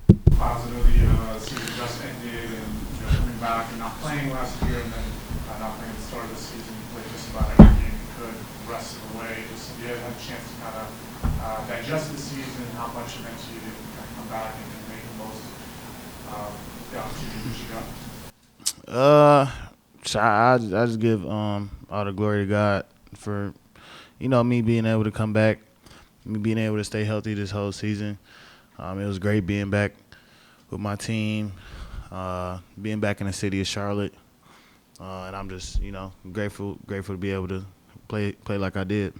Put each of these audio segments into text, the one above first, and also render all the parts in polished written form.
Positively, season just ended, and coming back and not playing last year, and then not playing at the start of the season. You played just about every game you could the rest of the way. Just you had a chance to kind of digest the season, how much it meant to you to kind of come back and make the most of the opportunity that you got. I just give all the glory to God for me being able to come back, me being able to stay healthy this whole season. It was great being back with my team, being back in the city of Charlotte, and I'm just grateful to be able to play like I did.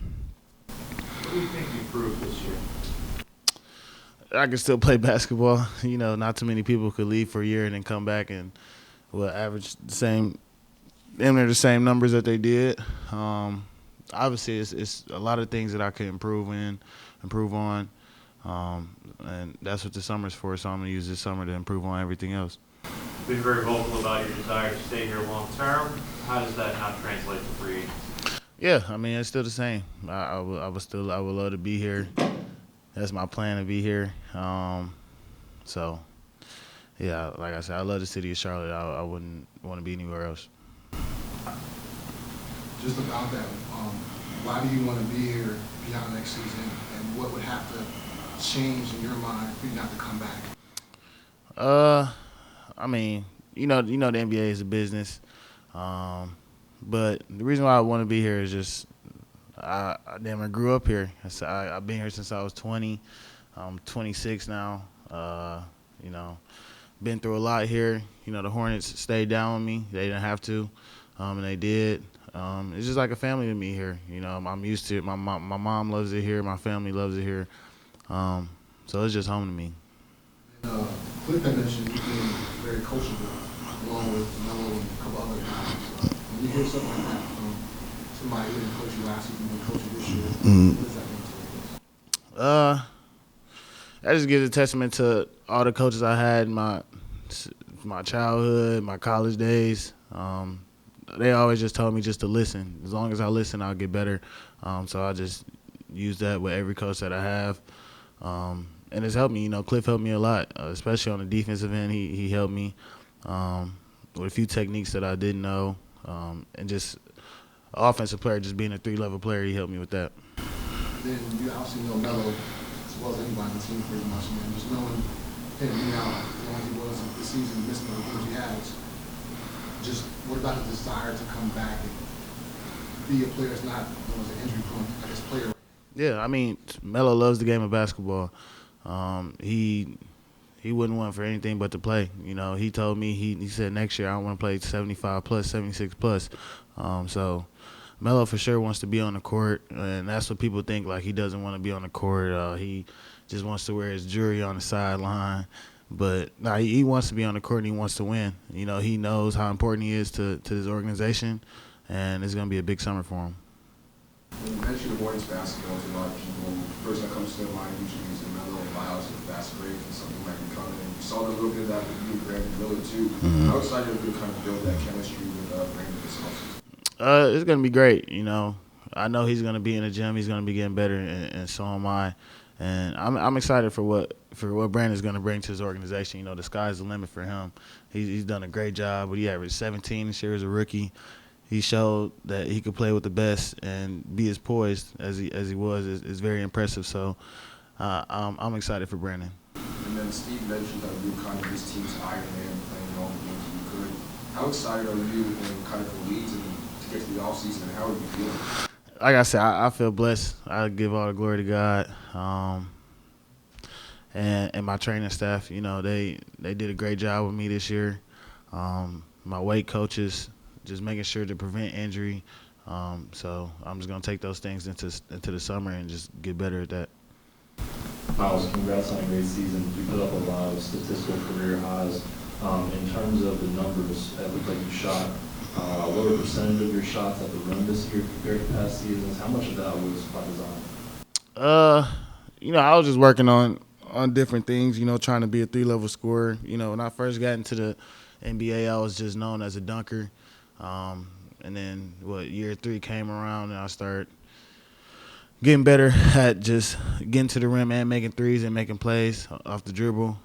What do you think you proved this year? I can still play basketball. Not too many people could leave for a year and then come back and will average the same numbers that they did. Obviously, it's a lot of things that I could improve on, and that's what the summer's for. So I'm gonna use this summer to improve on everything else. You've been very vocal about your desire to stay here long term. How does that now translate to free agency? Yeah, I mean it's still the same. I would love to be here. That's my plan to be here. So yeah, like I said, I love the city of Charlotte. I wouldn't want to be anywhere else. Just about that, why do you want to be here beyond next season, and what would have to change in your mind for you not to come back? I mean, the NBA is a business, but the reason why I want to be here is just I grew up here. I've been here since I was 20. I'm 26 now. Been through a lot here. The Hornets stayed down with me. They didn't have to, and they did. It's just like a family to me here. I'm used to it. My mom loves it here. My family loves it here. So it's just home to me. Clifford mentioned you being very coachable, along with Melo and a couple other guys. When you hear something like that from somebody who didn't coach you last season, who coached you this year, what does that mean to you? That just gives a testament to all the coaches I had in my childhood, my college days. They always just told me just to listen. As long as I listen, I'll get better. So I just use that with every coach that I have. And it's helped me. Cliff helped me a lot, especially on the defensive end. He helped me with a few techniques that I didn't know. And just offensive player, just being a three-level player, he helped me with that. Then you obviously know Melo as well as anybody on the team pretty much, man. Just knowing him, as long as he was this season, missing the games he has. Just what about the desire to come back and be a player that's not as an injury prone, I guess, player? Yeah, I mean, Melo loves the game of basketball. He wouldn't want for anything but to play. He told me he said next year I want to play 75 plus, 76 plus. So Melo for sure wants to be on the court, and that's what people think. Like he doesn't want to be on the court. He just wants to wear his jewelry on the sideline. But he wants to be on the court and he wants to win. He knows how important he is to his organization, and it's going to be a big summer for him. When you mention the Hornets basketball to a lot of people, the person that comes to their mind usually is the Melo and Miles at a fast break and something might be coming. And you saw a little bit of that with you and Brandon Miller too. Mm-hmm. How excited are you to kind of build that chemistry with Brandon this offseason? It's going to be great. I know he's going to be in the gym. He's going to be getting better, and so am I. And I'm excited for what Brandon's going to bring to his organization. The sky's the limit for him. He's done a great job. But he averaged 17 this year as a rookie. He showed that he could play with the best and be as poised as he was. Is very impressive. So I'm excited for Brandon. And then Steve mentioned that you kind of this team's Iron Man playing all the games you could. How excited are you and kind of the leads and to get to the offseason, and how are you feeling? Like I said, I feel blessed. I give all the glory to God, and my training staff. They did a great job with me this year. My weight coaches just making sure to prevent injury. So I'm just gonna take those things into the summer and just get better at that. Miles, congrats on a great season. You put up a lot of statistical career highs. In terms of the numbers, it looked like you shot. What were percentage of your shots at the rim this year compared to past seasons? How much of that was by design? I was just working on different things, trying to be a three-level scorer. When I first got into the NBA, I was just known as a dunker. And then, year 3 came around and I started getting better at just getting to the rim and making threes and making plays off the dribble.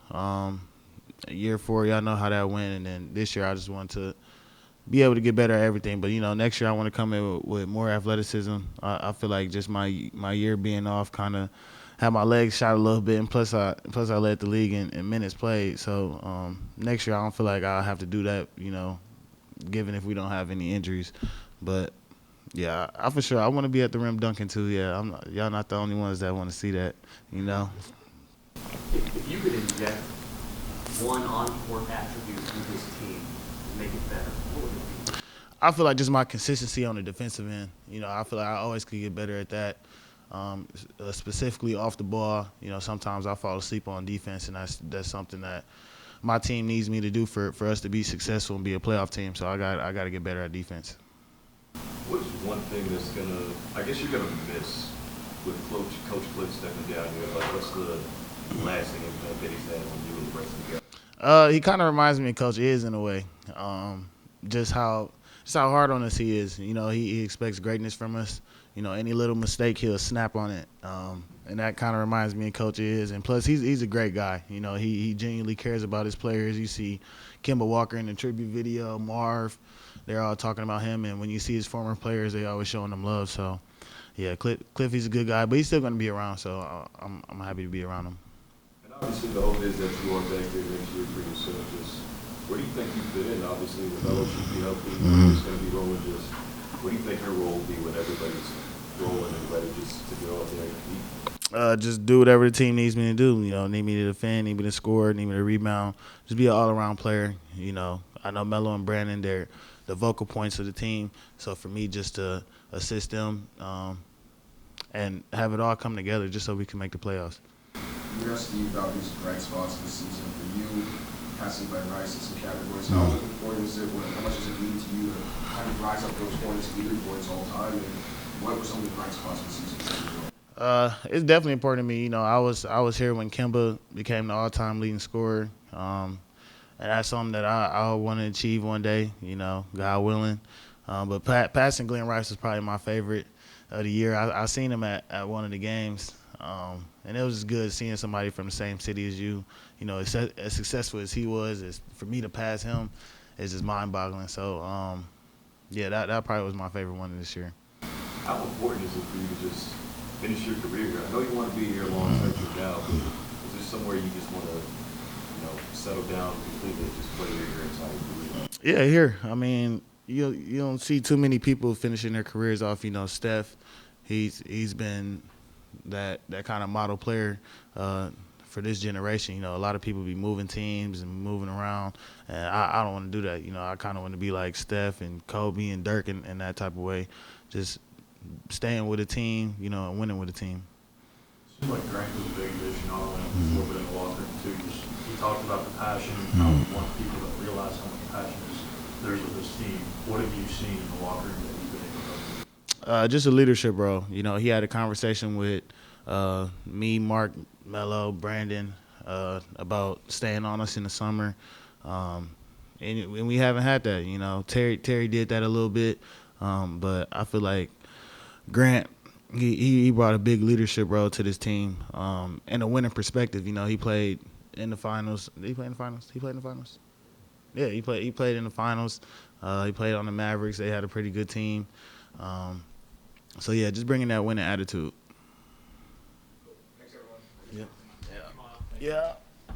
Year 4, y'all know how that went, and then this year I just want to be able to get better at everything. But next year I want to come in with more athleticism. I feel like just my year being off kind of had my legs shot a little bit, and plus I led the league in minutes played. So next year I don't feel like I'll have to do that. Given if we don't have any injuries, but yeah, I for sure I want to be at the rim dunking too. Yeah, y'all not the only ones that want to see that. If you could inject one on-court attribute to this team to make it better, what would it be? I feel like just my consistency on the defensive end. I feel like I always could get better at that. Specifically off the ball. Sometimes I fall asleep on defense, and that's something that my team needs me to do for us to be successful and be a playoff team. So I got to get better at defense. What's one thing that's I guess you're gonna miss with Coach Cliff stepping down here? Like, what's the lasting impact that he's had on you and the rest of the guys? He kind of reminds me of Coach Iz in a way. Just how hard on us he is. He expects greatness from us. Any little mistake, he'll snap on it. And that kind of reminds me of Coach Iz. And plus, he's a great guy. He genuinely cares about his players. You see Kemba Walker in the tribute video, Marv, they're all talking about him. And when you see his former players, they always showing him love. So, yeah, Cliff, he's a good guy, but he's still going to be around. So I'm happy to be around him. And obviously, the hope is that you are back there next year pretty soon. Just where do you think you fit in? Obviously, the fellow should be healthy. It's going to be rolling. Just what do you think your role will be when everybody's rolling and ready just to get off there and compete? Just do whatever the team needs me to do. Need me to defend, need me to score, need me to rebound. Just be an all-around player. I know Melo and Brandon, they're the vocal points of the team. So for me, just to assist them and have it all come together just so we can make the playoffs. You asked Steve about these bright spots this season for you, passing by Rice in some categories. How important is it? How much does it mean to you to kind of rise up those Hornets leaderboards all the time? And what were some of the bright spots this season for you? It's definitely important to me. I was here when Kemba became the all-time leading scorer, and that's something that I want to achieve one day. God willing. But passing Glenn Rice was probably my favorite of the year. I seen him at one of the games, and it was just good seeing somebody from the same city as you. As successful as he was, for me to pass him is just mind-boggling. So, yeah, that probably was my favorite one this year. How important is it for you to just finish your career here? I know you want to be here long term from now, but is there somewhere you just want to, settle down completely and just play your entire career? Yeah, here. I mean, you don't see too many people finishing their careers off. Steph, he's been that kind of model player for this generation. A lot of people be moving teams and moving around, and I don't want to do that. I kind of want to be like Steph and Kobe and Dirk in that type of way, just staying with a team, and winning with a team. It seems like Grant was a big addition, not only on the floor but in the locker room too. He talked about the passion, how he wants people to realize how much passion there's with this team. What have you seen in the locker room that you've been able to do? Just a leadership role. He had a conversation with me, Mark, Melo, Brandon about staying on us in the summer, and we haven't had that. Terry did that a little bit, but I feel like Grant, he brought a big leadership role to this team, and a winning perspective. He played in the finals. Did he play in the finals? He played in the finals? Yeah, he played in the finals. He played on the Mavericks. They had a pretty good team. So, yeah, just bringing that winning attitude. Thanks, everyone. Yeah.